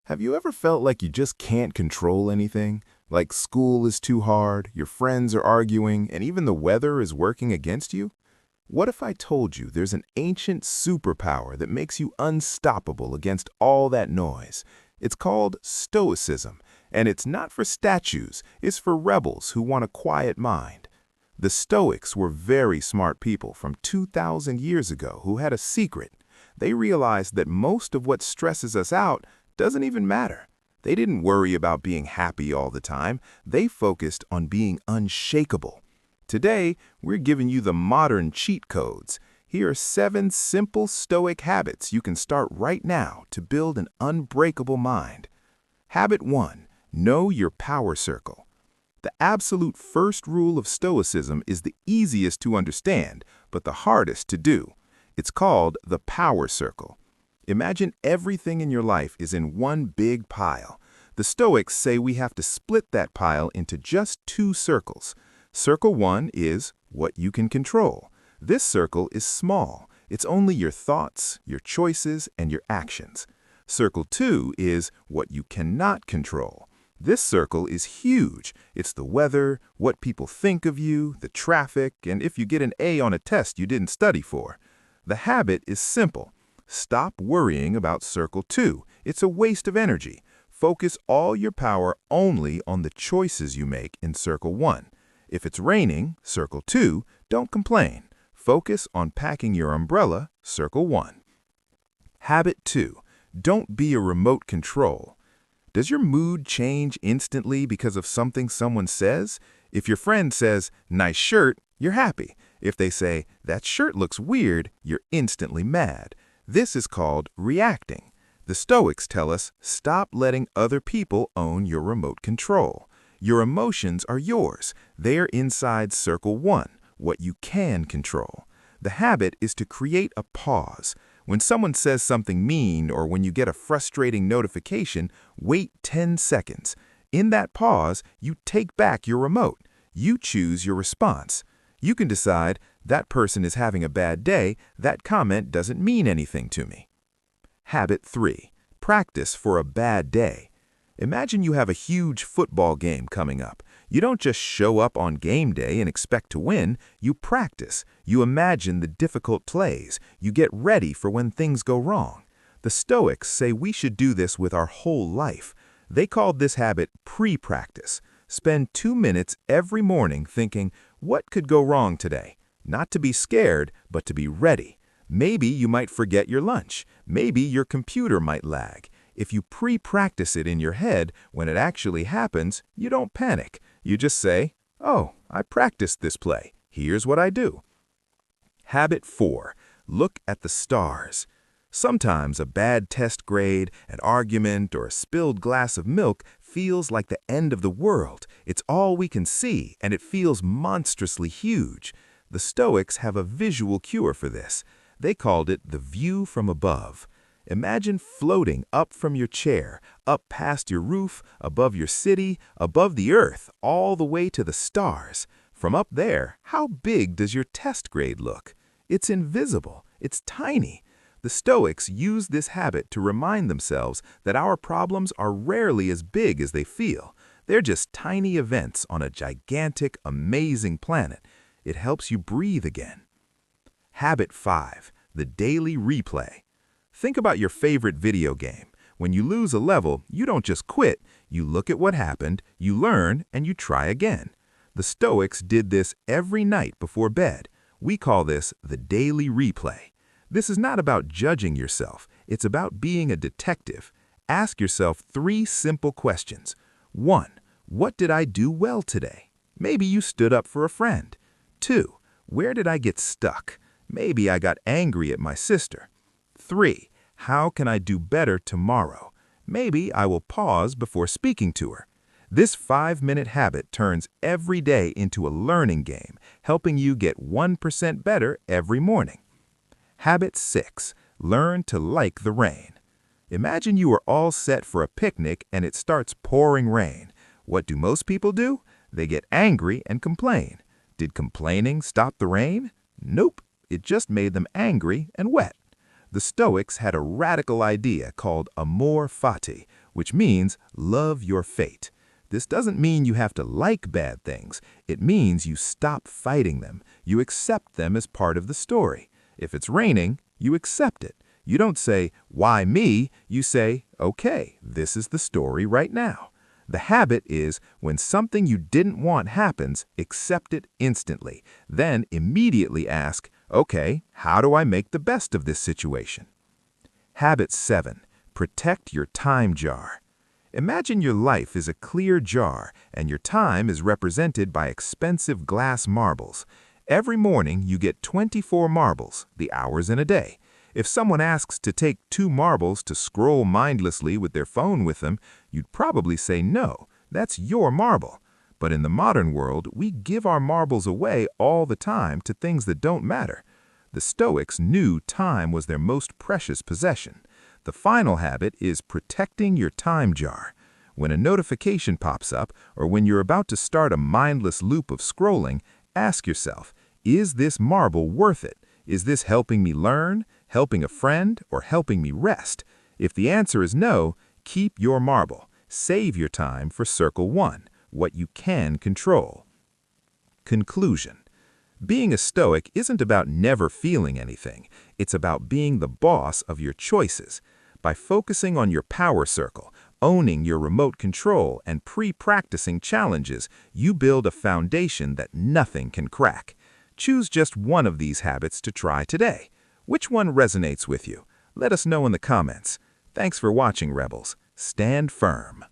Have you ever felt like you just can't control anything? Like school is too hard, your friends are arguing, and even the weather is working against you? What if I told you there's an ancient superpower that makes you unstoppable against all that noise? It's called Stoicism, and it's not for statues, it's for rebels who want a quiet mind. The Stoics were very smart people from 2,000 years ago who had a secret. They realized that most of what stresses us out doesn't even matter. They didn't worry about being happy all the time. They focused on being unshakable. Today, we're giving you the modern cheat codes. Here are 7 simple Stoic habits you can start right now to build an unbreakable mind. Habit 1. Know your power circle. The absolute first rule of Stoicism is the easiest to understand, but the hardest to do. It's called the power circle. Imagine everything in your life is in one big pile. The Stoics say we have to split that pile into just 2 circles. Circle 1 is what you can control. This circle is small. It's only your thoughts, your choices, and your actions. Circle 2 is what you cannot control. This circle is huge. It's the weather, what people think of you, the traffic, and if you get an A on a test you didn't study for. The habit is simple. Stop worrying about Circle 2. It's a waste of energy. Focus all your power only on the choices you make in Circle 1. If it's raining, Circle 2, don't complain. Focus on packing your umbrella, Circle 1. Habit 2. Don't be a remote control. Does your mood change instantly because of something someone says? If your friend says, "Nice shirt," you're happy. If they say, "That shirt looks weird," you're instantly mad. This is called reacting. The Stoics tell us, stop letting other people own your remote control. Your emotions are yours. They are inside Circle 1, what you can control. The habit is to create a pause. When someone says something mean or when you get a frustrating notification, wait 10 seconds. In that pause, you take back your remote. You choose your response. You can decide, that person is having a bad day, that comment doesn't mean anything to me. Habit 3. Practice for a bad day. Imagine you have a huge football game coming up. You don't just show up on game day and expect to win. You practice. You imagine the difficult plays. You get ready for when things go wrong. The Stoics say we should do this with our whole life. They called this habit pre-practice. Spend 2 minutes every morning thinking, what could go wrong today? Not to be scared, but to be ready. Maybe you might forget your lunch. Maybe your computer might lag. If you pre-practice it in your head, when it actually happens, you don't panic. You just say, oh, I practiced this play. Here's what I do. Habit 4. Look at the stars. Sometimes a bad test grade, an argument, or a spilled glass of milk feels like the end of the world. It's all we can see, and it feels monstrously huge. The Stoics have a visual cure for this. They called it the view from above. Imagine floating up from your chair, up past your roof, above your city, above the earth, all the way to the stars. From up there, how big does your test grade look? It's invisible. It's tiny. The Stoics use this habit to remind themselves that our problems are rarely as big as they feel. They're just tiny events on a gigantic, amazing planet. It helps you breathe again. Habit 5. The daily replay. Think about your favorite video game. When you lose a level, you don't just quit. You look at what happened, you learn, and you try again. The Stoics did this every night before bed. We call this the daily replay. This is not about judging yourself. It's about being a detective. Ask yourself 3 simple questions. 1. What did I do well today? Maybe you stood up for a friend. 2. Where did I get stuck? Maybe I got angry at my sister. 3. How can I do better tomorrow? Maybe I will pause before speaking to her. This 5-minute habit turns every day into a learning game, helping you get 1% better every morning. Habit 6. Learn to like the rain. Imagine you are all set for a picnic and it starts pouring rain. What do most people do? They get angry and complain. Did complaining stop the rain? Nope. It just made them angry and wet. The Stoics had a radical idea called amor fati, which means love your fate. This doesn't mean you have to like bad things. It means you stop fighting them. You accept them as part of the story. If it's raining, you accept it. You don't say, "Why me?" You say, "Okay, this is the story right now." The habit is when something you didn't want happens, accept it instantly. Then immediately ask, "Okay, how do I make the best of this situation?" Habit 7. Protect your time jar. Imagine your life is a clear jar and your time is represented by expensive glass marbles. Every morning you get 24 marbles, the hours in a day. If someone asks to take 2 marbles to scroll mindlessly with their phone with them, you'd probably say no, that's your marble. But in the modern world, we give our marbles away all the time to things that don't matter. The Stoics knew time was their most precious possession. The final habit is protecting your time jar. When a notification pops up or when you're about to start a mindless loop of scrolling, ask yourself, is this marble worth it? Is this helping me learn, helping a friend, or helping me rest? If the answer is no, keep your marble. Save your time for circle 1, what you can control. Conclusion. Being a Stoic isn't about never feeling anything. It's about being the boss of your choices. By focusing on your power circle, owning your remote control, and pre-practicing challenges, you build a foundation that nothing can crack. Choose just one of these habits to try today. Which one resonates with you? Let us know in the comments. Thanks for watching, Rebels. Stand firm.